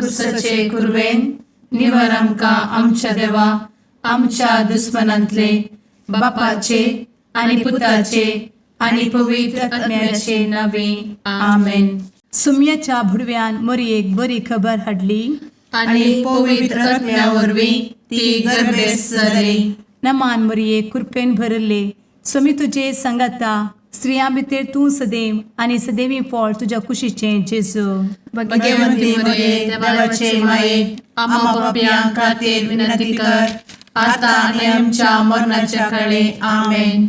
खुर्सचे कुर्वेन निवर आमकां आमच्या देवा आमच्या दुस्मनांतले बापाचे आनी पुताचे आनी पवित्र आत्म्याचे नावे आमेन. सुम्याच्या भुडव्यान मरयेक बरी खबर हाडली आनी पवित्र आत्म्या वरवीं ती गर्भेस जाली. नमान मरयेक कृपेन भरले समी तुजे संगाता स्त्रियां भितर तूं सदैव आनी सदैवी फळ तुज्या कुशीचें जेजू. भगवंती मरिये देवाचे माये आम्हा पाप्यां खातीर विनंती कर आता आनी आमच्या मरणाच्या काळी आमेन.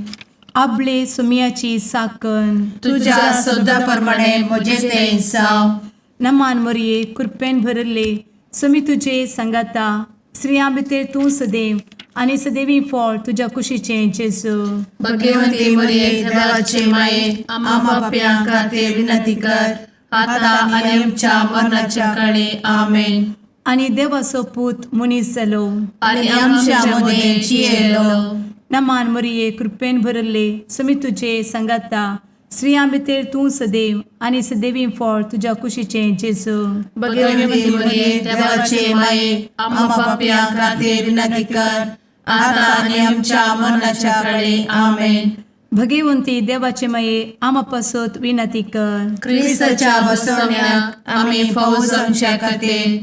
आपले सुम्याची साकन तुझ्या सोदा प्रमाणे म्हजे तें जावं. नमान मरये कृपेन भरले समी तुजे संगाता स्त्रियां भितर तूं सदैव आनी सदैवी फळ तुज्या कुशीचें जेजू. भगवंती मरिये देवाचे माये आम्हा पाप्यां खातीर विनंती कर आता आनी आमच्या मरणाच्या काळी आमेन. आनी देवाचो पूत मनीस जालो आनी आमच्या मदें जियेलो. नमान मरये कृपेन भरले समी तुजे संगाता स्त्रियां भितर तूं सदैव आनी सदैवी फळ तुज्या कुशीचें जेजू. भगवंती मरिये देवाचे माये आम्हा पाप्यां खातीर विनंती कर आता आनी आमच्या मरणाच्या काळी आमेन. भगवंती देवाचे माये आमा पासत विनंती कर. क्रिस्ताच्या बसवण्याक आमी फावो जावचे खातीर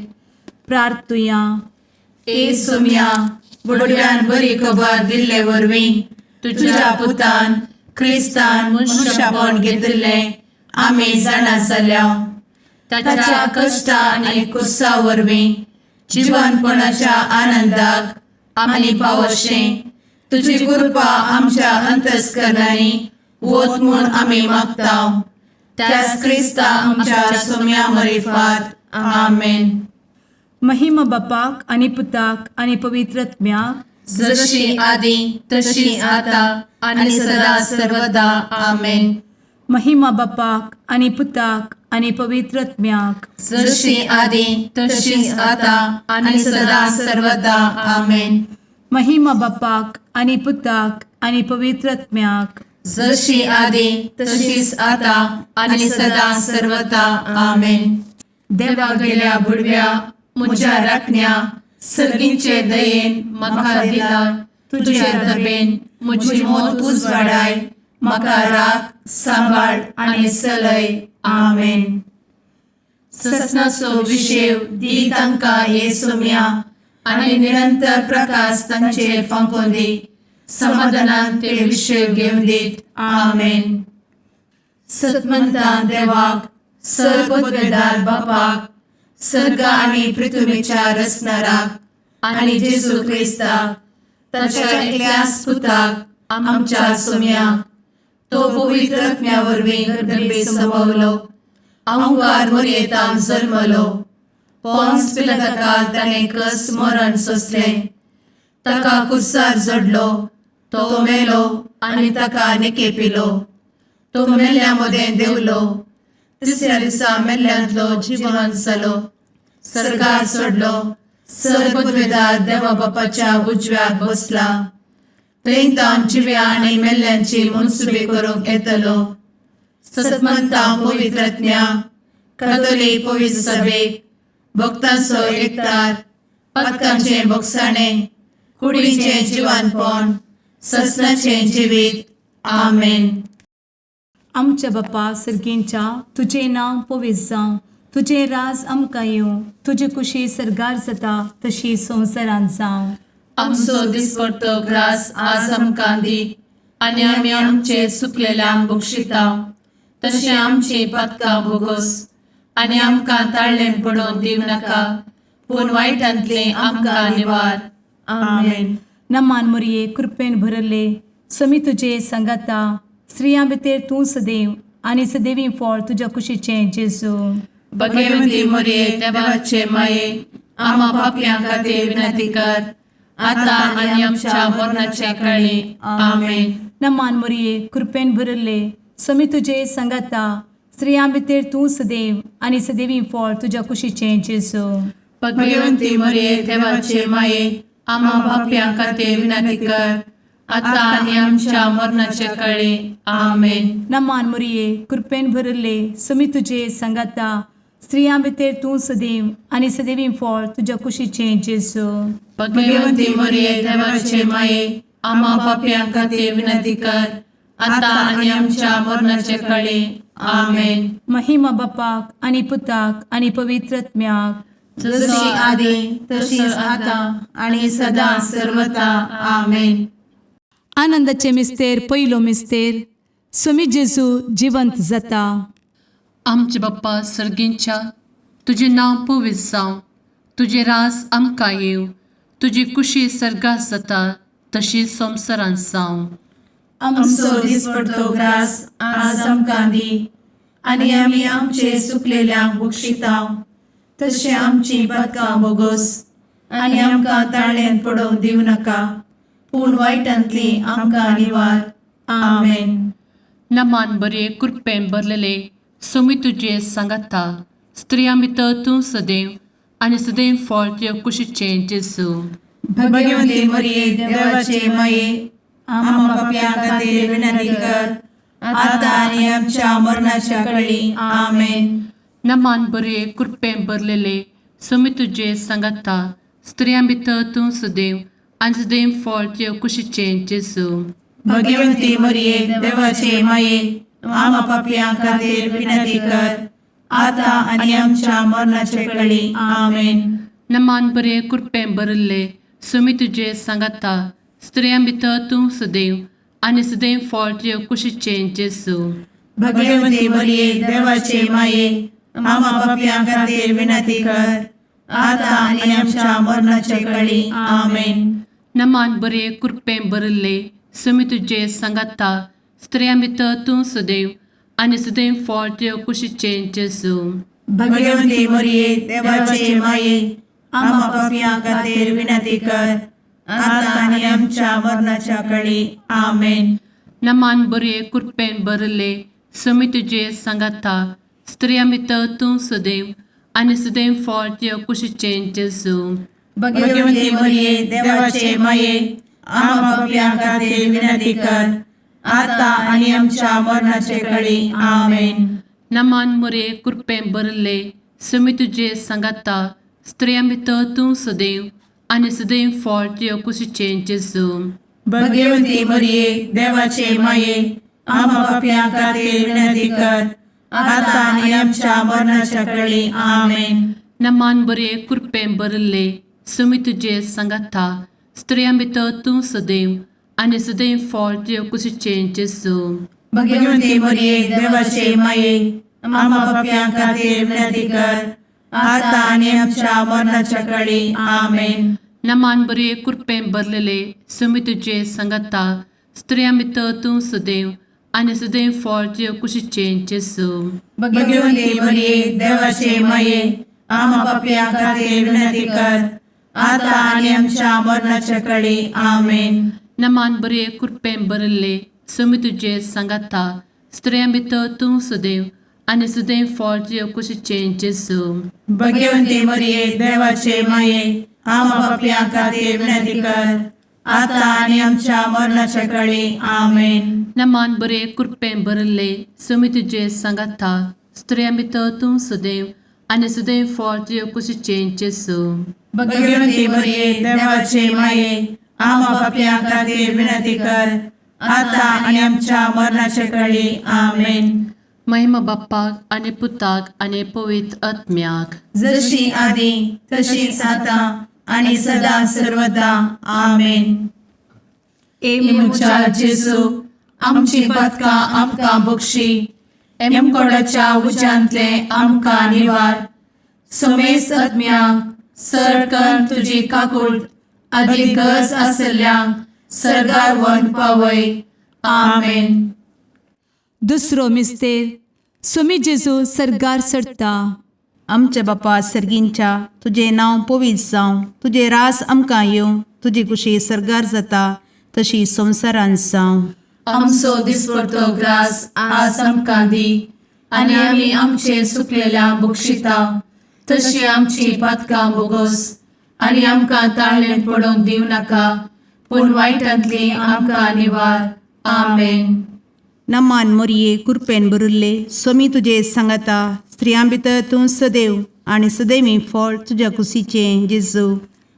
प्रार्थुया. ए सुम्या बुडव्यान बरी खबर दिल्ले वरवीं तुज्या पुतान क्रिस्तान मनशापण घेतिल्ले आमी जाणा जाल्या. ताच्या कश्टा आनी कुर्सा वरवीं जिवनपणाच्या आनंदाक आमी पावशें तुजी कृपा आमच्या अंतस्करणांनी वोत म्हूण आमी मागता. त्याच क्रिस्ता आमच्या सुम्या मरिफात आमेन. महिमा बापाक आनी पुताक आनी पवित्र आत्म्याक जशी आदी तशी आता आनी सदा सर्वदा आमेन. महिमा बापाक आनी पुताक आनी पवित्र आत्म्याक जशी आदी तशीच आता आनी सदा सर्वदा आमेन. महिमा बापाक आनी पुताक आनी पवित्र आत्म्याक जशी आदी तशीच आता आनी सदा सर्वदा आमेन. देवा गेल्या बुडव्या म्हज्या राखण्या सर्गींचे दयेन म्हाका दिला तुजे धबेन म्हजी मोत उजवाडाय म्हाका राख सांबाळ आनी चलय आमेन. ससनाचो विशेव दी तांकां हे सुम्या आनी निरंतर प्रकाश तांचेर फांकून दी. समाधानान ते विशेव घेवन दीत आमेन. सतमंता देवाक सर्वपदवेदार बापाक सर्ग आनी पृथ्वीच्या रचणाराक आनी जेजू क्रिस्ताक ताच्या एकल्याच पुताक आमच्या सुम्याक तो पवित्र आत्म्या वरवीं गर्भे संभवलो. अंगार मरयेंत जल्मलो. पोंस पिलाताकाल ताणें कस मरण सोंसलें. ताका कुर्सार जडलो. तो मेलो आनी ताका निकेपिलो. तो मेल्ल्या मदें देंवलो. तिसऱ्या दिसा मेल्ल्यांतलो जिवंत जालो. सर्गार चडलो. सर्वपदवेदार देवा बापाच्या उजव्याक बसला. थंय जिव्या आनी मेल्ल्यांची मनसुबी करूंक येतलो. सतमंता पवित्र आत्म्या कातोलीक पवित्र सभेक भक्तांचो एकठार पातकांचें भोगसाणें कुडीचें जिवनपण ससनाचें जिवीत आमेन. आमच्या बापा सर्गींच्या तुजें नांव पवित्र जावं. तुजें राज आमकां येवं. तुजी कुशी सर्गार जाता तशी संवसारांत जावं. आमचो दिसपडटो ग्रास आज आमकां दी आनी आमी आमचे चुकलेल्यांक बक्षिता तशें आमची पातकां भोगोस आनी आमकां ताळ्ळें पडोवन दिव नाका पूण वायटांतलें आमकां निवार आमेन. नमान मरये कृपेन भरले समी तुजे संगाता स्त्रियां भितर तूं सदैव आनी सदैवी फळ तुज्या कुशीचें जेजू. भगवंती मरिये देवाचे माये आम्हा पाप्यां खातीर विनंती कर आता आनी आमच्या मरणाच्या काळी आमेन. नमान मरये कृपेन भरले समी तुजे संगाता स्त्रियां भितर तूं सदैव आनी सदैवी फळ तुज्या कुशीचें जेजू. भगवंती मरिये देवाचे माये आम्हा पाप्यां खातीर विनंती कर आता आनी आमच्या मरणाच्या काळी आमेन. नमान मरये कृपेन भरले समी तुजे संगाता स्त्रियां भितर तूं सदैव आनी सदैवी फळ तुज्या कुशीचें जेजू. भगवंती मरिये देवाचे माये आम्हा पाप्यां खातीर विनंती कर आता आणि आमच्या मरणाचे काळी आमेन. महिमा बापाक आनी पुताक आनी पवित्रत्म्याक, जशी आदी तशीच आता आणि सदा सर्वदा आमेन. आनंदाचे मिस्तेर पयलो मिस्तेर, स्वामी जेजू जिवंत जाता. आमचे बाप्पा सर्गींच्या, तुझे नांव पवित्र जावं, तुझे रास आमकां येव, तुजी कुशी सर्गात जाता तशी संवसारांत जावं. आमचो दिसपडटो ग्रास आज आमकां दी आणि आमी आमचे सुकलेल्यांक बक्षितांव, तशें आमची पातकां बोगोस आनी आमकां ताळ्यान पडोवंक दिवं नाका, पूण वायटांतली आमकां निवार. आमेन. नमान बरे कृपेन भरलेले सोमी तुजे सांगाता, स्त्रियां भितर तूं सदैव आनी सदैव फळ तुज्या कुशीचें जेजू. भगवंती मरिये देवाचे माये आम्हा पाप्यां खातीर विनंती कर आता आणि आमच्या मरणाच्या काळी आमेन. नमान बरे कृपेन भरलेले सोमी तुजे सांगाता, स्त्रियां भितर तूं सदैव आनी सदैव फळ तुज्या कुशीचें जेजू. भगवंती मरिये देवाचे माये आम्हा पाप्यां खातीर विनंती कर आता आणि आमच्या मरणाचे काळी आमेन. नमान बरे कृपेन भरले सोमी तुजे सांगाता, स्त्रियां भितर तूं सदैव आनी सदैव फळ तुज्या कुशीचें जेजू. भगवंती मरिये देवाचे माये आम्हा पाप्यां खातीर विनंती कर आता आणि आमच्या मरणाचे काळी आमेन. नमान बरे कृपेन भरले सोमी तुजे सांगाता, स्त्रियां भितर तूं सदैव आनी सदैव फळ तुज्या कुशीचें जेजू. भगवंती मरिये देवाचे माये आम्हा पाप्यां खातीर विनंती कर आता आणि आमच्या मरणाच्या काळी आमेन. नमान बरे कृपेन भरले सोमी तुजे सांगाता, स्त्रियां भितर तूं सदैव आनी सदैव फळ तुज्या कुशीचें जेजू. भगवंती मरिये देवाचे माये आम्हा पाप्यां खातीर विनंती कर आता आणि आमच्या मरणाचे काळी आमेन. नमान बरे कृपेन भरले सोमी तुजे सांगाता, स्त्रियां भितर तूं सदैव आनी सदैव फळ तुज्या कुशीचें जेजू. भगवंती मरिये देवाचे माये आम्हा पाप्यां खातीर विनंती कर आता आणि आमच्या मरणाच्या काळी आमेन. नमान बरे कृपेन भरले सोमी तुजे सांगाता, स्त्रियां भितर तूं सदैव आनी सदैव फळ तुज्या कुशीचें जेजू. भगवंती मरिये देवाचे माये आम्हा पाप्यां खातीर विनंती कर आता आणि आमच्या मरणाच्या काळी आमेन. नमान बरे कृपेन भरलेले सोमी तुजे सांगाता, स्त्रियां भितर तूं सदैव आनी सदैव फळ तुज्या कुशीचें जेजू. भगवंती मरिये देवाचे माये आम्हा पाप्यां खातीर विनंती कर आता आणि आमच्या मरणाच्या काळी आमेन. नमान बरे कृपेन भरले सोमी तुजे सांगाता, स्त्रियां भितर तूं सदैव आनी सदैव फळ तुज्या कुशीचें जेजू. भगवंती मरिये देवाचे माये आम्हा पाप्यां खातीर विनंती कर आता आणि आमच्या मरणाच्या काळी आमेन. नमान बरे कृपेन भरले सोमी तुजे सांगाता, स्त्रियां भितर तूं सदैव आनी सदैव फळ तुज्या कुशीचें जेजू. भगवंती मरिये देवाचे माये आम्हा पाप्यां खातीर विनंती कर आता आणि आमच्या मरणाच्या काळी आमेन. महिमा बाप्पाक आनी पुताक आनी पवित्र आत्म्याक, जशी आदी तशीच आता आणि सदा सर्वदा आमेन. मुचा जेजू आमची पातकां आमकां बक्षी, एमकोडाच्या उज्यांतले आमकां निवार. सोमेस आत्म्याक सडकन तुजी काकूट अधिक गरज आसल्यांक सर्गार व्हरून पावय. आमेन. दुसरो मिस्तेर, स्वामी जेजू सर्गार सरता. आमच्या बापा सर्गींच्या, तुझे नांव पवित्र जावं, तुझे रास आमकां येवं, तुजी कुशी सर्गार जाता तशी संवसारांत जावं. आमचो दिसपडटो ग्रास आज आमकां दी आनी आमी आमचे सुकलेल्यांक बक्षितांव, तशी आमची पातकां बोगोस आनी आमकां ताळ्यान पडोवंक दिवं नाका, पूण वायटांतली आमकां निवार. आमेन. नमान मोरये कृपेन भरुल्ले, स्वामी तुजे सांगाता, स्त्रियां भितर तूं सदैव आणि सदैवी फळ तुझ्या कुशीचें जेजू.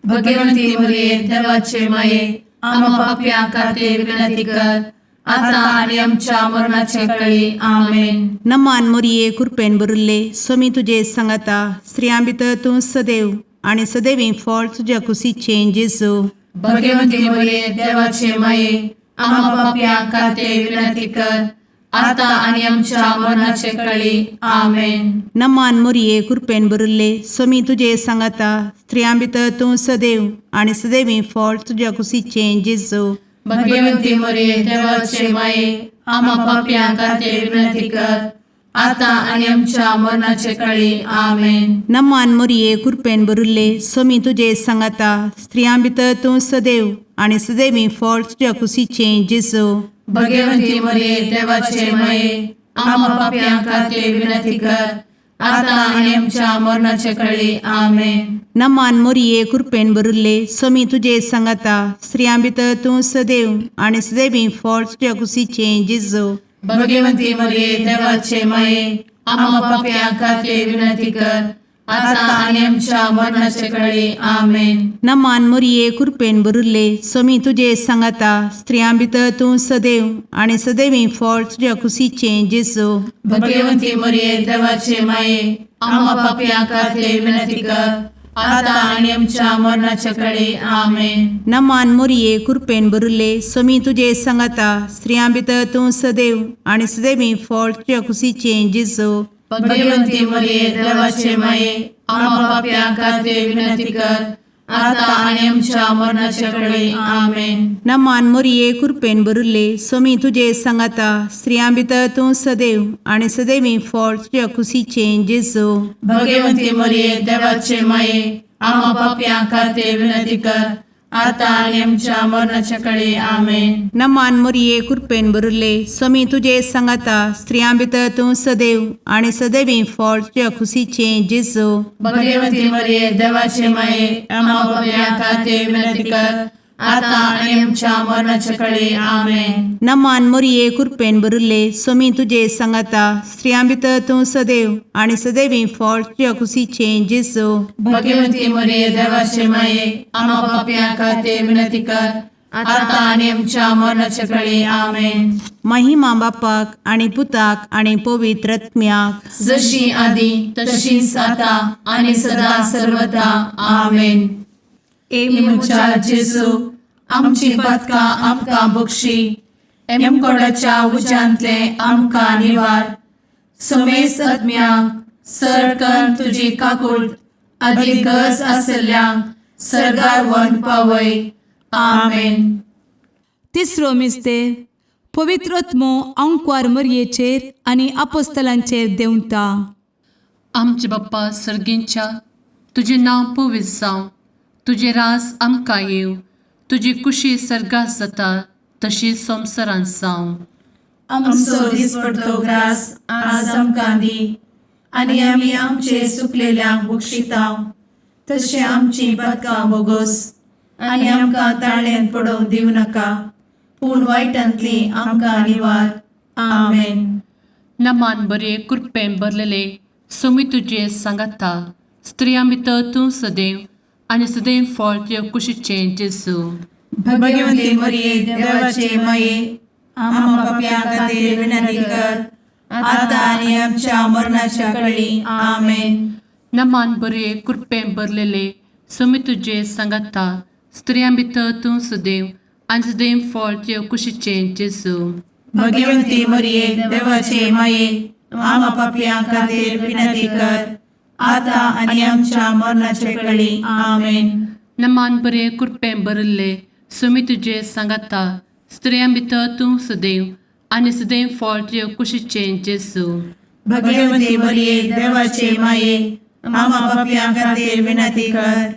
भगवंती मरिये देवाचे माये आम्हा पाप्यां खातीर विनंती कर आता आणि आमच्या मरणाचे काळी आमेन. नमान मोरये कृपेन भरिल्ले स्वामी तुजे सांगाता स्त्रियां भितर तूं सदैव आणि सदैवी फळ तुझ्या कुशीचें जेजू. भगवंती मरिये देवाचे माये आम्हा पाप्यां खातीर विनंती कर आता आणि आमच्या मरणाचे काळी आमेन. नमान मोरये कृपेन भरिल्ले स्वामी तुजे सांगाता स्त्रियां भितर तूं सदैव आणि सदैवी फळ तुझ्या कुशीचें जेजू. भगवंती मरिये देवाचे माये आम्हा पाप्यां खातीर विनंती कर आता आणि आमच्या मरणाचे काळी आमेन. नमान मोरये कृपेन भरिल्ले स्वामी तुजे सांगाता स्त्रियां भितर तूं सदैव आणि सदैवी फळ तुझ्या कुशीचें जेजू. भगवंती मरिये देवाचे माये आम्हा पाप्यां खातीर विनंती कर आता आणि आमच्या मरणाचे काळी आमेन. नमान मोरये कृपेन भरिल्ले स्वामी तुजे सांगाता स्त्रियां भितर तूं सदैव आणि सदैवी फळ तुझ्या कुशीचें जेजू. भगवंती मरिये देवाचे माये आम्हा पाप्यां खातीर विनंती कर आता आणि आमच्या मरणाचे काळी आमेन. नमान मोरये कृपेन भरिल्ले स्वामी तुजे सांगाता स्त्रियां भितर तूं सदैव आणि सदैवी फळ तुझ्या कुशीचें जेजू. भगवंती मरिये देवाचे माये आम्हा पाप्यां खातीर विनंती कर आता आणि आमच्या मरणाचे काळी आमेन. नमान मोरये कृपेन भरिल्ले स्वामी तुजे सांगाता स्त्रियां भितर तूं सदैव आणि सदैवी फळ तुझ्या कुशीचें जेजू. भगवंती मरिये देवाचे माये आम्हा पाप्यां खातीर विनंती कर आता आणि आमच्या मरणाचे काळी आमेन. नमान मोरये कृपेन भरिल्ले स्वामी तुजे सांगाता स्त्रियां भितर तूं सदैव आणि सदैवी फळ तुझ्या कुशीचें जेजू. भगवंती मरिये देवाचे माये आम्हा पाप्यां खातीर विनंती कर आता आणि आमच्या मरणाच्या काळी आमेन. नमान मोरये कृपेन भरिल्ले स्वामी तुजे सांगाता स्त्रियां भितर तूं सदैव आणि सदैवी फळ तुझ्या कुशीचें जेजू. भगवंती मरिये देवाचे माये आम्हा पाप्यां खातीर विनंती कर आता आणि आमच्या मरणाच्या काळी आमेन. नमान मोरये कृपेन भरिल्ले स्वामी तुजे सांगाता स्त्रियां भितर तूं सदैव आणि सदैवी फळ तुझ्या कुशीचें जेजू. भगवंती मरिये देवाचे माये आम्हा पाप्यां खातीर विनंती कर आता आणि आमच्या मरणाच्या काळी आमेन. महिमा बापाक आणि पुताक आणि पवित्र आत्म्याक जशी आधी तशीच आता आणि सदा सर्वदा आमेन. एमुच्या जेजू आमची पदकां आमकां बक्षी एमकोडाच्या उज्यांतले आमकां निवार. समेस्त आत्म्यांक सरकन तुजी काकूट अधिक गरज आसल्ल्यांक सरगार वन पावय. आमेन. तिसरो मिस्तेर पवित्र आत्मो अंकवार मरयेचेर आनी आपोस्तलांचेर देंवता. आमचे बाप्पा सर्गींच्या तुजें नांव पवित्र जावं, तुजें राज आमकां येवं, तुजी कुशी सर्गात जाता तशी संवसारांत जावं. आमचो दिसपडटो ग्रास आज आमकां दी आनी आमी आमचे चुकलेल्यांक बक्षितांव तशें आमची पदकां बोगोस आनी आमकां ताळ्यान पडोवंक दिवं नाका पूण वायटांतली आमकां निवार. आमेन. नमान बरे कृपेन भरलेले सोमी तुजे सांगाता स्त्रियां भितर तूं सदैव आनी सदैव फळ तुज्या कुशीचें जेजू. भगवंती मरिये देवाचे माये आम्हा पाप्यां खातीर विनंती कर आता आनी आमच्या मरणाच्या काळी. आमेन. नमान बरे कृपेन भरलेले सोमी तुजे सांगाता स्त्रियां भितर तूं सदैव आनी सदैव फळ तुज्या कुशीचें जेजू. भगवंती मरिये देवाचे माये आम्हा पाप्यां खातीर विनंती कर आता आनी आमच्या मरणाचे काळी. आमेन. नमान बरे कृपेन भरले सोमी तुजे सांगाता स्त्रियां भितर तूं सदैव आनी सदैव फळ तुज्या कुशीचें जेजू. भगवंती मरिये देवाचे माये आम्हा पाप्यां खातीर विनंती कर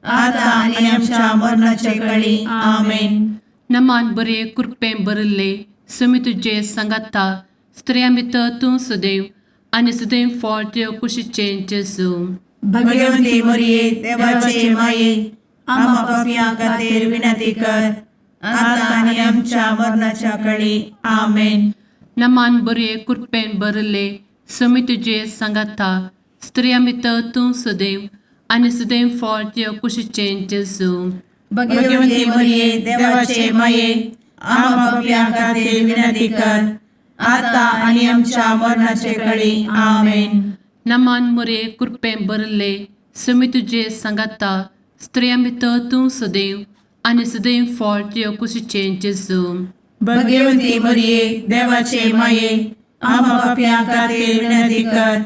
आता आनी आमच्या मरणाचे काळी. आमेन. नमान बरे कृपेन भरले सोमी तुजे सांगाता स्त्रियां भितर तूं सदैव आनी सदैव फळ तुज्या कुशीचें जेजू. भगवंती मरिये देवाचे माये आम्हा पाप्यां खातीर विनंती कर आता आनी आमच्या मरणाच्या काळी. आमेन. नमान बरे कृपेन भरले समी तुझे सांगाता स्त्रियां भितर तूं सदैव आनी सदैव फळ तुझ्या कुशीचें जेजू. भगवती मरिये देवाचे माये आम्हा पापियां खातीर विनंती कर आता आणि आमच्या मरणाचे काळी आमेन. नमान मोरे कृपें भरले समी तुझे सांगाता स्त्रियां भितर तूं सदैव आनी सदैव फळ तुझ्या कुशीचें जेजू. भगवती मरिये देवाचे माये आम्हा पापियां खातीर विनंती कर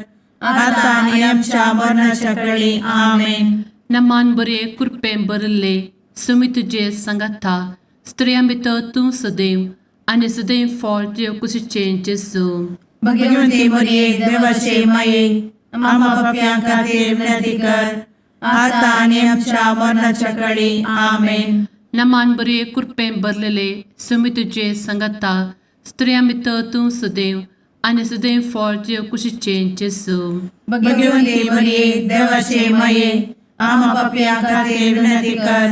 आता आणि आमच्या मरणाच्या काळी आमेन. नमान बरे कृपें भरले समी तुझे सांगाता स्त्रियां भितर तूं सदैव आनी सदैव फळ तुझ्या कुशीचें जेजू. भगवती मरिये देवाचे माये आम्हा पापियां खातीर विनंती कर आता आणि आमच्या मरणाच्या काळी आमेन. नमान बरे कृपें भरलेले समी तुझे सांगाता स्त्रियां भितर तूं सदैव आनी सदैव फळ तुझ्या कुशीचें जेजू. भगवती मरिये देवाचे माये आम्हा पापियां खातीर विनंती कर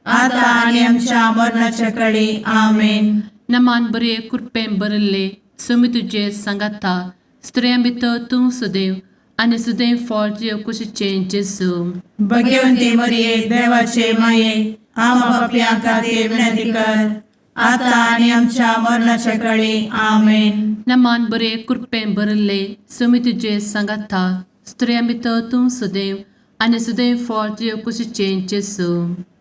आता आणि आमच्या मरणाच्या काळी आमेन. नमान बरे कृपें भरले समी तुझे सांगाता स्त्रियां भितर तूं सदैव आनी सदैव फळ तुझ्या कुशीचें जेजू. भगवती मरिये देवाचे माये आम्हा पापियां खातीर विनंती कर आता आणि आमच्या मरणाच्या काळी आमेन. नमान बरे कृपें भरले समी तुझे सांगाता स्त्रियां भितर तूं सदैव आनी सदैव फळ तुझ्या कुशीचें जेजू.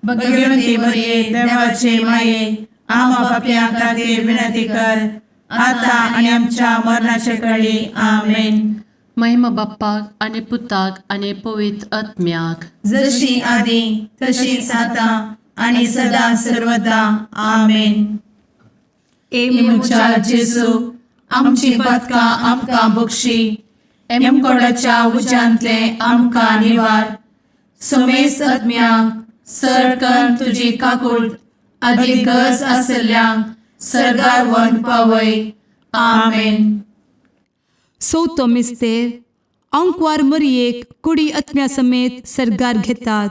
भगवती मरिये देवाचे माये आम्हा पापियां खातीर विनंती कर आता आणि आमच्या मरणाच्या काळी आमेन. महिमा बाप्पाक आनी पुताक आनी पवित्र आत्म्याक जशी आदी तशीच आता आणि सदा सर्वदा आमेन. मुचा जेजू आमची पदकां आमकां बक्षी एमकोडाच्या उज्यांतले आमकां निवार. समेस्त आत्म्यांक सरकन तुजी काकूळ अधिक गरज आसल्ल्यांक सरगार वन पावय. आमेन. चवथो मिस्तेर अंकवार मरियेक कुडी आत्म्या समेत सरगार घेतात.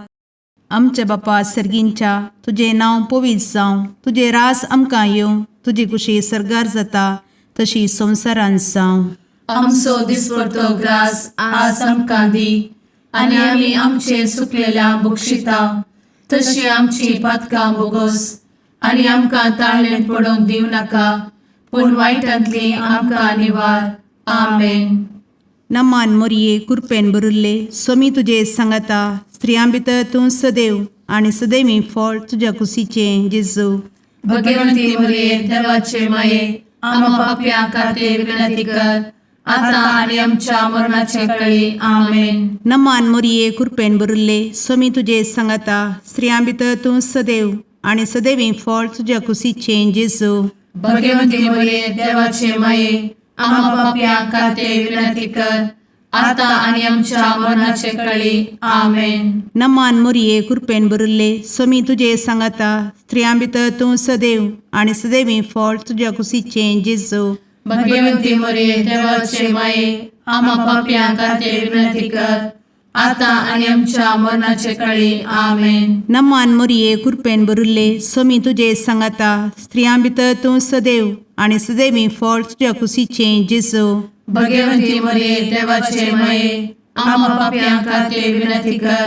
आमच्या बापा सर्गींच्या तुझे नांव पवित्र जावं, तुझे रास आमकां येवं, तुजी कुशी सरगार जाता तशी संवसारांत जावं. आमचो दिसपडटो ग्रास आज आमकां दी आनी आमी आमचे चुकलेल्यांक बक्षिता तशी आमची पातकां बोगोस आनी आमकां ताळ्ळें पडोवंक दिव नाका पूण वायटांतली आमकां निवार. आमेन. नमान मोरये कृपेन भरिल्ले समी तुजे सांगाता स्त्रियां भितर तूं सदैव आनी सदैवी फळ तुज्या कुशीचें जेजू. भगवती मरिये देवाचे माये आम्हा पापियां खातीर विनंती कर आता आणि आमच्या मरणाचे काळी. आमेन. नमान मोरये कृपेन भरिल्ले समी तुजे सांगाता स्त्रियां भितर तूं सदैव आनी सदैवी फळ तुज्या कुशीचें जेजू. भगवती मरिये देवाचे माये आम्हा पापियां खातीर विनंती कर आता आणि आमच्या मरणाचे काळी. आमेन. नमान मोरये कृपेन भरिल्ले समी तुजे सांगाता स्त्रियां भितर तूं सदैव आनी सदैवी फळ तुज्या कुशीचें जेजू. भगवती मरिये देवाचे माये आम्हा पापियां खातीर विनंती कर आता आणि आमच्या मरणाचे काळी. आमेन. नमान मोरये कृपेन भरिल्ले समी तुजे सांगाता स्त्रियां भितर तूं सदैव आनी सदैवी फळ तुज्या कुशीचें जेजू. भगवती मरिये देवाचे माये आम्हा पापियां खातीर विनंती कर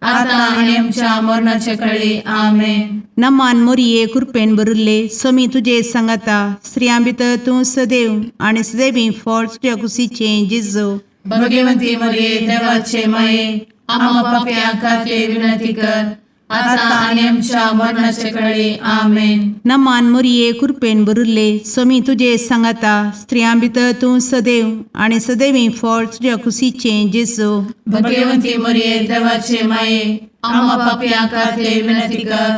आता आणि आमच्या मरणाचे काळी. आमेन. नमान मोरये कृपेन भरिल्ले समी तुजे सांगाता स्त्रियां भितर तूं सदैव आनी सदैवी फळ तुज्या कुशीचें जेजू. भगवती मरिये देवाचे माये आम्हा पापियां खातीर विनंती कर आता आणि आमच्या मरणाचे काळी. आमेन. नमान मोरये कृपेन भरिल्ले समी तुजे सांगाता स्त्रियां भितर तूं सदैव आनी सदैवी फळ तुज्या कुशीचें जेजू. भगवती मरिये देवाचे माये आम्हा पापियां खातीर विनंती कर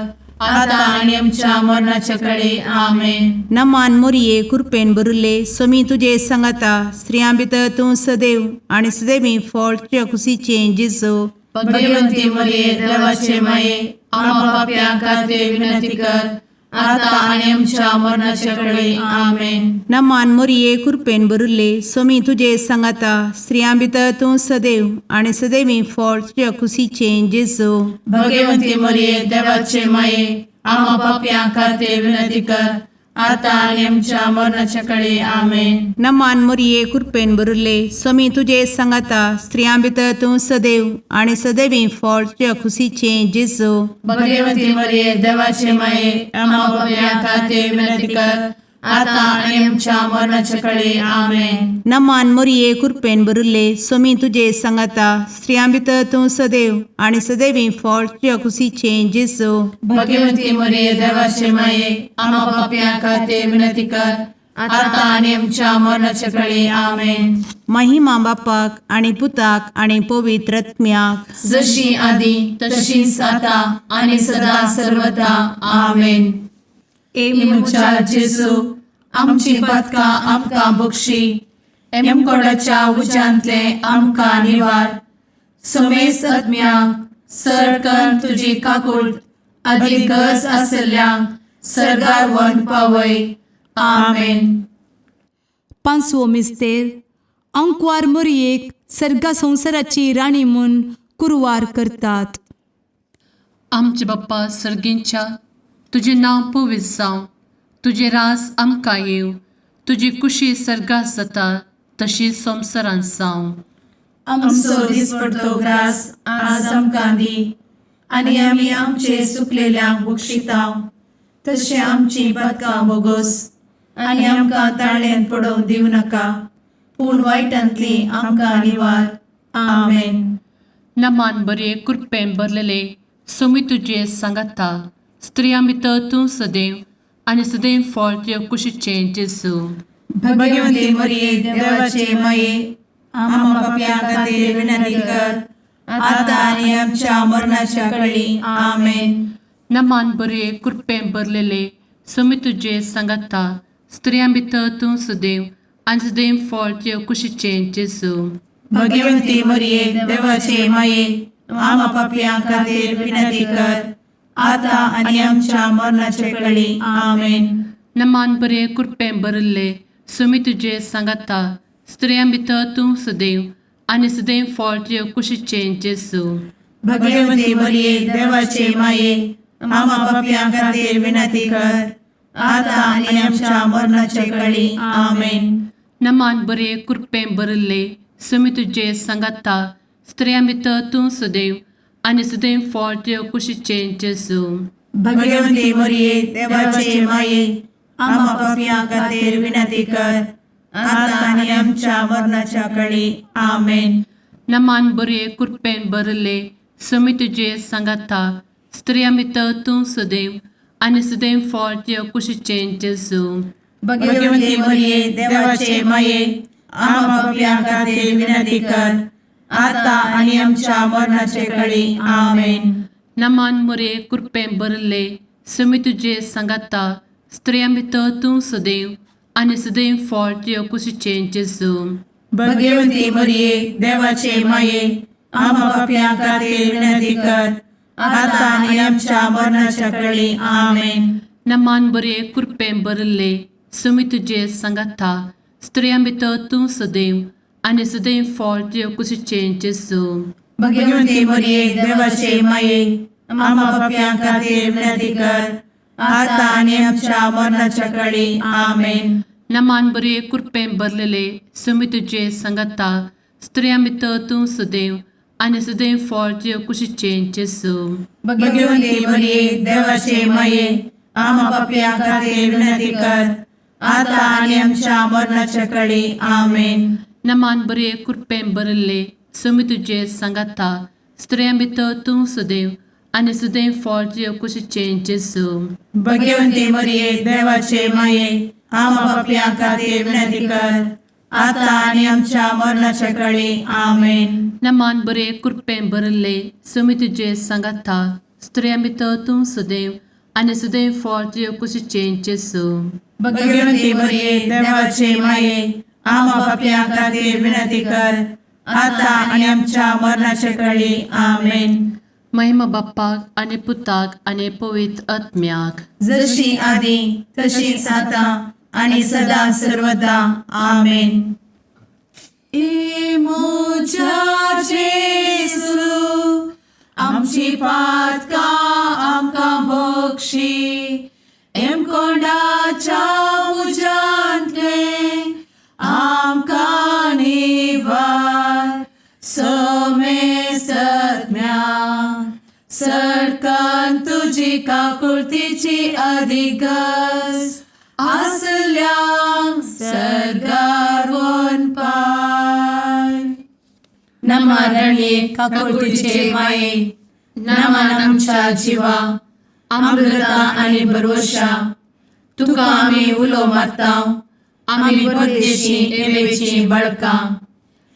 आता आणि आमच्या मरणाच्या काळी. आमेन. नमान मोरये कृपेन भरिल्ले समी तुजे सांगाता स्त्रियां भितर तूं सदैव आनी सदैवी फळ तुज्या कुशीचें जेजू. भगवती मरिये देवाचे माये आम्हा पापियां खातीर विनंती कर आता आणि आमच्या मरणाच्या काळी. आमेन. नमान मोरये कृपेन भरिल्ले समी तुजे सांगाता स्त्रियां भितर तूं सदैव आनी सदैवी फळ तुज्या कुशीचें जेजू. भगवती मरिये देवाचे माये आम्हा पापियां खातीर विनंती कर आता आणि आमच्या मरणाच्या काळी आमेन. नमान मोरये कृपेन बरुले स्वामी तुझे सांगाता स्त्रियां भितर तूं सदैव आणि सदैवी फळ तुझ्या खुशीचे जेजू. भगवती मरिये देवाचे माये आम्हा पाप्यां खातीर विनंती कर, आता आणि आमच्या मरणाच्या काळी आमेन. नमान मोरये कृपेन बरुले स्वामी तुझे सांगाता स्त्रियां भितर तूं सदैव आणि सदैवी फळ तुझ्या खुशीचे जेजू. भगवती मरिये देवाचे माये आम्हा पाप्यां खातीर विनंती कर, आता आणि आमच्या मरणाच्या काळी आमेन. महिमा बापाक आणि पुताक आणि पवित्र आत्म्याक, जशी आधी तशीच आता आणि सदा सर्वदा आमेन. मुचा जेजू आमची पदकां आमकां बक्षी, एमकोडाच्या उज्यांतले आमकां निवार. समेस्त आत्म्यांक सरकन तुजी काकूट अधिक गरज आसल्ल्यांक सरगार वन पावय. आमेन. पांचवो मिस्तेर अंकवार मोरयेक सर्गा संवसाराची राणी म्हूण कुरवार करतात. आमचे बाप्पा सर्गींच्या तुझे नांव पवित्र जावं, तुझे रास आमकां येव, तुजी कुशी सर्गास जाता तशी संवसारांत जावं. आमचो दिसपडटो ग्रास आज आमकां दी, आनी आमी आमचे चुकलेल्यांक बक्षितांव. तशें आमची पदकां बोगोस आनी आमकां ताळ्यान पडोवंक दिवं नाका, पूण वायटांतली आमकां निवार. आमेन. नमान बरे कृपेन भरलेले सोमी तुझे सांगाता स्त्रियां भितर तूं सदैव आणि सदैव फळ तुझ्या कुशीचे जेजू. भगवती मरिये देवाचे माये आम्हा पाप्यां खातीर विनंती कर, आता आनी आमच्या मरणाच्या काळी आमेन. नमान बरे कृपेन भरलेले सोमी तुझे सांगाता स्त्रियां भितर तूं सदैव आणि सदैव फळ तुझ्या कुशीचे जेजू. भगवती मरिये देवाचे माये आम्हा पाप्यां खातीर विनंती कर, आता आनी आमच्या मरणाच्या काळी आमेन. नमान बरे कृपेन भरले सोमी तुझे सांगाता स्त्रियां भितर तूं सदैव आणि सदैव फळ तुझ्या कुशीचे जेजू. भगवती मरिये देवाचे माये आम्हा पाप्यां खातीर विनंती कर, आता आनी आमच्या मरणाच्या काळी आमेन. नमान बरे कृपेन भरले सोमी तुझे सांगाता स्त्रियां भितर तूं सदैव आणि सदैव फळ तुझ्या कुशीचे जेजू. भगवती मरिये देवाचे माये आम्हा पाप्यां खातीर विनंती कर, आता आनी आमच्या मरणाच्या काळी आमेन. नमान बरे कृपेन भरले सोमी तुझे सांगाता स्त्रियां भितर तूं सदैव आणि सदैव फळ तुझ्या कुशीचे जेजू. भगवती मरिये देवाचे माये आम्हा पाप्यां खातीर विनंती कर, आता आनी आमच्या मरणाच्या काळी आमेन. नमान बरे कृपेन भरले सोमी तुझे सांगाता स्त्रियां भितर तूं सदैव आणि सदैव फळ तुझ्या कुशीचे जेजू. भगवती मरिये देवाचे माये आम्हा पाप्यां खातीर विनंती कर, आता आनी आमच्या मरणाच्या काळी आमेन. नमान बरे कृपेन भरले सोमी तुझे सांगाता स्त्रियां भितर तूं सदैव आणि सदैव फळ तुझ्या कुशीचे जेजू. भगवती मरिये देवाचे माये आम्हा पाप्यां खातीर विनंती कर, आता आनी आमच्या मरणाच्या काळी आमेन. नमान बरे कृपेन भरलेले सोमी तुझे सांगाता स्त्रियां भितर तूं सदैव आणि सदैव फळ तुझ्या कुशीचे जेजू. भगवती मरिये देवाचे माये आम्हा पाप्यां खातीर विनंती कर, आता आनी आमच्या मरणाच्या काळी आमेन. नमान बरे कृपेन भरले सोमी तुझे सांगाता स्त्रियां भितर तूं सदैव आणि सदैव फळ तुझ्या कुशीचे जेजू. भगवती मरिये देवाचे माये आम्हा पाप्यां खातीर विनंती कर, आता आनी आमच्या मरणाच्या काळी आमेन. नमान बरे कृपेन भरले सोमी तुझे सांगाता स्त्रियां भितर तूं सदैव आणि सदैव फळ तुझ्या कुशीचे जेजू. भगवती मरिये देवाचे माये आम्हा पाप्यां खातीर विनंती कर, आता आनी आमच्या मरणाच्या काळी आमेन. महिमा बाप्पाक आणि पुताक आणि पवित्र आत्म्याक, जशी आधी तशीच आता आणि सदा सर्वदा आमेन. मोजा जेसू आमची पातकां आमकां बक्षी, एम कोंडाच्या काकुळतीची अधिगस आसल्या सरगार वन पाय. नमारणे काकुळतीचे माये नमान आमच्या जिवा अमृता आणि भरवशा तुका आम्ही उलो मारताव. आम्ही परदेशी एवेची बळका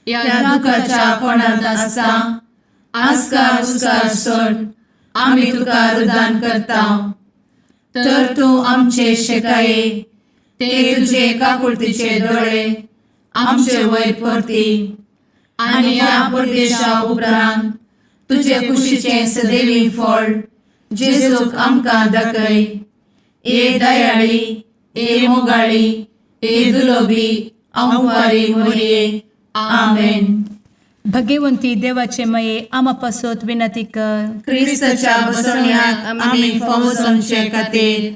या दुखाच्या कोणात आसता आस्कार उस्कार सोड आम्ही तुका रुदान करताव. तर तू आमचे शेकाये ते तुझे काकुळतीचे डोळे आमचे वयर परती आणि या परदेशा उपरांत तुझे कुशीचे सदैवी फळ जेजूक आमकां दाखय. ए दयाळी ए मोगाळी ए दुलोबी अंवारी मोरये. आमेन. भगवंती देवाचे मये आमापासोत विनंती कर. क्रिस्ताच्या बसवण्यात आम्ही फावोसोनचे खातीर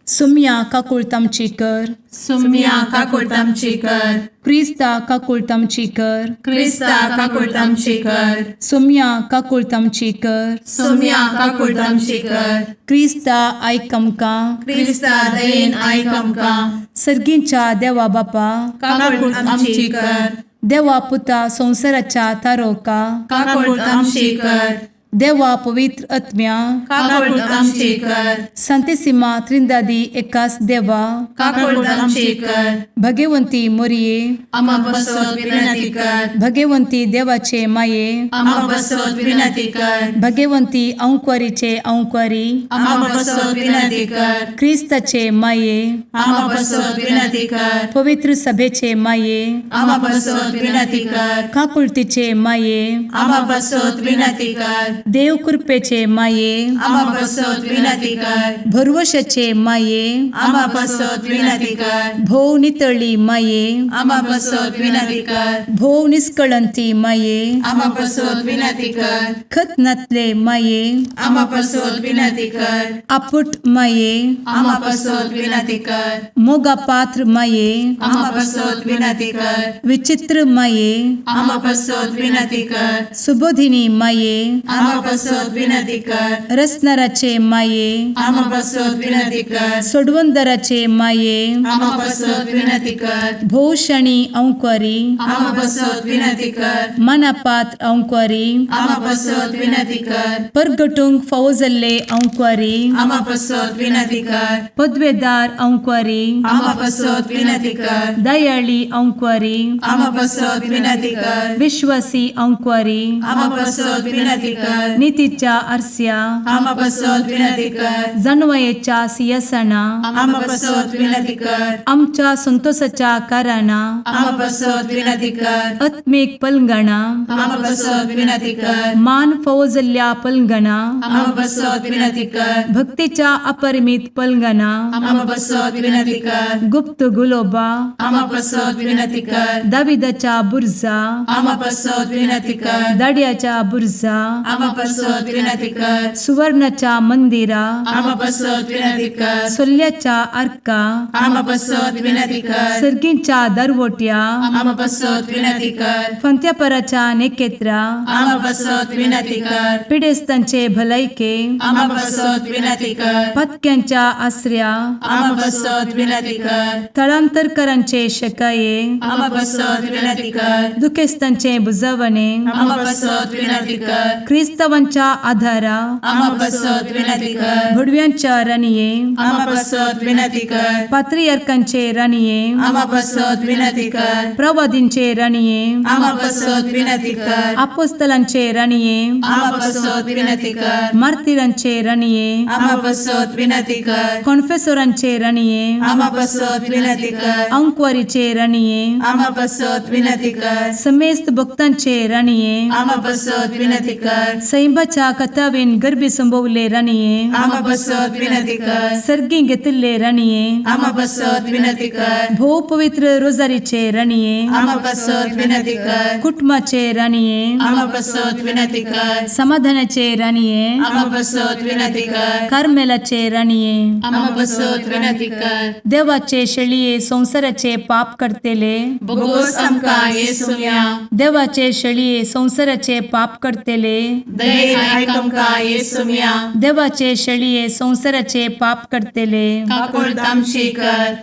सुम्या काकुळतामची कर. सुम्या काकुळतामची कर. क्रिस्ता काकुळतामची कर. क्रिस्ता काकुळतामची कर. सुम्या काकुळतामची कर. सुम्या काकुळतामची कर. क्रिस्ता आयकमका. क्रिस्ता दयेन आयक आमकां. सर्गींच्या देवा बापा काकुळतामची कर. देवा पुता संसाराच्या तारोका. काकुळतामची कर. देवा पवित्र आत्म्या काकुळतामची कर. संतेसिमा त्रिंदादी एकाच देवा काकुळतामची कर. भगवंती मोरिये आम्हा बसवत विनंती कर. भगवंती देवाचे माये आम्हा बसवत विनंती कर. भगवंती औंक्वारीचे औंक्वारी आम्हा बसवत विनंती कर. ख्रिस्ताचे माये आम्हा बसवत विनंती कर. पवित्र सभेचे माये आम्हा बसवत विनंती कर. काकुळतीचे माये आम्हा बसवत विनंती कर. देव कृपेचे माये आम्हा बसवत विनंती कर. भरवशाचे माये आम्हा बसवत विनंती कर. भोव नितळी माये आम्हा बसवत विनंती कर. भोव निष्कळंती माये आम्हा बसवत विनंती कर. खत नातले माये आम्हा बसवत विनंती कर. आपुट माये आम्हा बसवत विनंती कर. मोगा पात्र माये आम्हा बसवत विनंती कर. विचित्र माये आम्हा बसवत विनंती कर. सुबोधिनी माये आम्हा बसवत विनंती कर. रसनाराचे माये आम्हा बसवत विनंती कर. सोडवंदराचे माये आम्हा बसवत विनंती कर. भोषणी औंक्वारी आम्हा बसवत विनंती कर. मनापात्र औंक्वारी आम्हा बसवत विनंती कर. परगटुंग फौजल्ले औंक्वारी आम्हा बसवत विनंती कर. पदवेदार औंक्वारी आम्हा बसवत विनंती कर. दयाळी औंक्वारी आम्हा बसवत विनंती कर. विश्वासी औंक्वारी आम्हा बसवत विनंती कर. नीतीच्या आरस्या आम्हा बसवत विनंती कर. जणवयेच्या सिंहासना आम्हा बसवत विनंती कर. आमच्या संतोषाच्या कारणा आम्हा बसवत विनंती कर. आत्मिक पलंगणा आम्हा बसवत विनंती कर. मान फौजल्या पलंगणा आम्हा बसवत विनंती कर. भक्तीच्या अपरिमित पलंगणा आम्हा बसवत विनंती कर. गुप्त गुलोबा आम्हा बसवत विनंती कर. दाविदाच्या बुर्जा आम्हा बसवत विनंती कर. दाडियाच्या बुर्जा आम्हा बसवत विनंती कर. सुवर्णाच्या मंदिरा आम्हा बसवत विनंती कर. सोल्याच्या अर्का आम्हा बसवत विनंती कर. सर्गींच्या दरवोट्या आम्हा बसवत विनंती कर. फंत्यापराच्या नेकेत्रा आम्हा बसवत विनंती कर. पिडेस्तांचे भलायके आम्हा बसवत विनंती कर. पथक्यांच्या आश्रया आम्हा बसवत विनंती कर. स्थळांतरकरांचे शकाये आम्हा बसवत विनंती कर. दुखेस्तांचे बुजावणे आम्हा बसवत विनंती कर. ख्रिस्तवांच्या आधारा आम्हा बसवत विनंती कर. भुडव्यांच्या राणीये आम्हा बसवत विनंती कर. पात्रियार्कांचे राणीये आम्हा बसवत विनंती कर. प्रवादींचे राणीये आम्हा बसवत विनंती कर. अपोस्तलांचे राणीये आम्हा बसवत विनंती कर. मार्तिरांचे राणीये आम्हा बसवत विनंती कर. कॉन्फेसोरांचे राणीये आम्हा बसवत विनंती कर. अंक्वारीचे राणीये आम्हा बसवत विनंती कर. समेस्त भक्तांचे राणीये आम्हा बसवत विनंती कर. सैंबाच्या कथावेन गर्भी संभवले राणीये आम्हा बसवत विनंती कर. सर्गी घेतले राणीये आम्हा बसवत विनंती कर. भो पवित्र रोजारीचे राणीये आम्हा बसवत विनंती कर. कुटुंबाचे राणीये आम्हा बसवत विनंती कर. समाधानाचे राणीये आम्हा बसवत विनंती कर. कार्मेलाचे राणीये आम्हा बसवत विनंती कर. देवाचे शळीये संसाराचे पाप करतेले बोगोस आमकां येसुया. देवाचे शळीये संसाराचे पाप करतेले दयेन आयक आमकां येसू मिया देवाचे शेळये संवसाराचे पाप करतेले काकूळ तामशी कर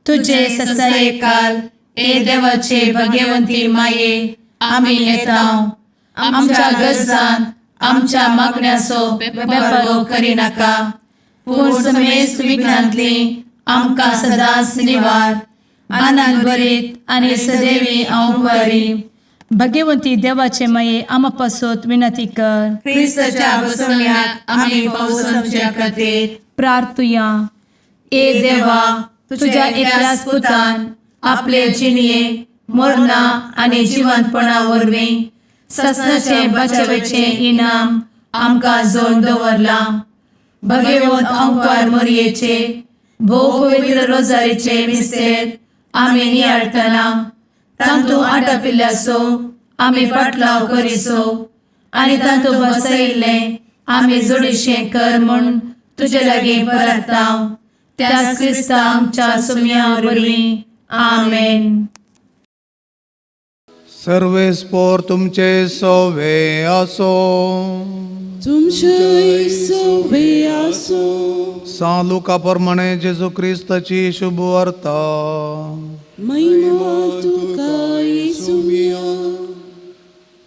तुझे ससाये काल ए देवाचे भगवंती माये आमी येताव आमच्या गरजान आमच्या मागण्याचो बेपरो करी नाका पूण समेस्त विघ्नांतली आमकां सदांच निवार आनंद बरीत आनी सदैवी औंकवारी भगवंती देवाचे माये आमा पासत विनंती कर क्रिस्ताच्या बसवण्याक आमी पावसांच्या खातीर प्रार्थुया ए देवा तुझ्या एकल्याच पुतान आपले जिणये मरणा आनी जिवंतपणा वरवीं सस्नाचे बचावेचे इनाम आमकां जोड दवरला भगवंत औंकवार मरयेचे भोव पवित्र रोजारीचे मिस्तेर आमी नियाळटना तांतू आटापिल्ल्याचो आमी पाटलाव करिसो आनी तांतू बसयिल्ले आमी जोडिशें कर म्हूण तुजे लागीं परतांव त्याच क्रिस्ता आमच्या सुम्या वरवीं आमेन. सर्वेस्पोर तुमचे सोवे असो तुमचे सोबे आसो सालुका प्रमाणे जेजू क्रिस्ताची शुभ वार्ता महिमा तुका येसुमिया.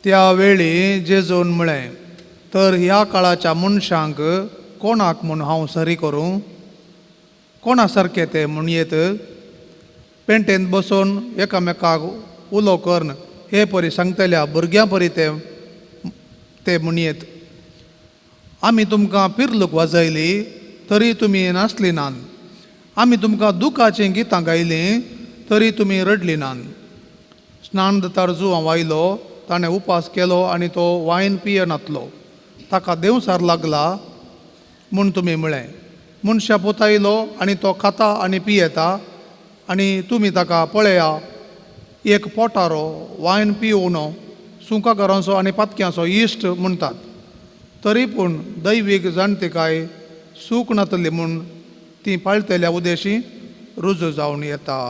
त्या वेळी जेजून म्हळें तर ह्या काळाच्या मनशांक कोणाक म्हूण हांव सरी करूं कोणा सारके ते म्हणयेत पेंटेंत बसून एकामेकाक उलो करन हे परी सांगतल्या भुरग्यां परी ते म्हणयेत आमी तुमकां पिर्लूक वाजयली तरी तुमी नासली नान आमी तुमकां दुखाचीं गितां गायलीं तरी तुमी रडली नान स्नान दतार जुवां वायलो ताणें उपास केलो आनी तो वायन पियनातलो ताका देवसार लागला म्हूण तुमी म्हळें मनशा पोतायलो आनी तो खाता आनी पियेता आनी तुमी ताका पळया एक पोटारो वायन पिवनो सुका घरांचो आनी पातक्यांचो इश्ट म्हणटात तरी पूण दैवीक जाणटेकाय सूख नातली म्हूण ती पाळटल्या उद्देशी रुजू जावन येता.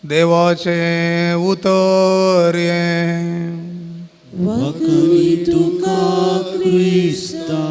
देवाचे उतर्ये वखरी तुका क्रिस्ता.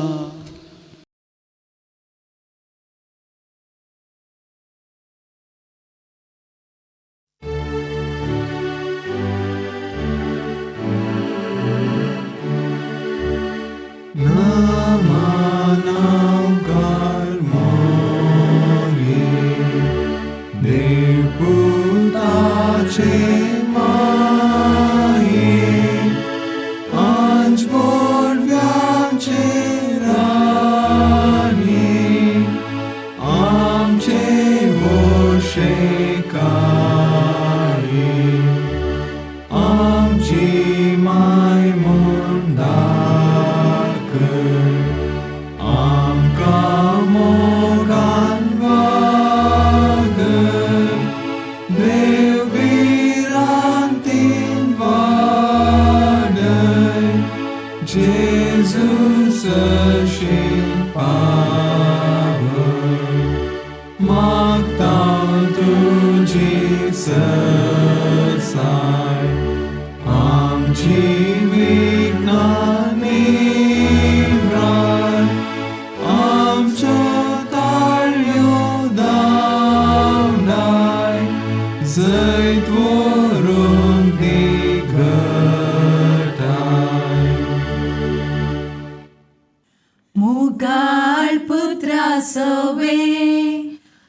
मुगाळ पुत्रा सवे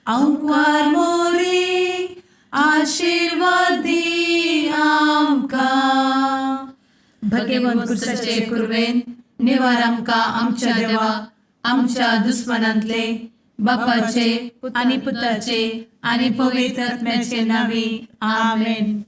औंकवार मोरी आशीर्वाद दी आमकां भगवंत कुर्साचे कुरवेन निवार आमकां आमच्या देवा आमच्या दुस्मनांतले बापाचे आनी पुताचे आनी पवित्र आत्म्याचे नावी आमेन.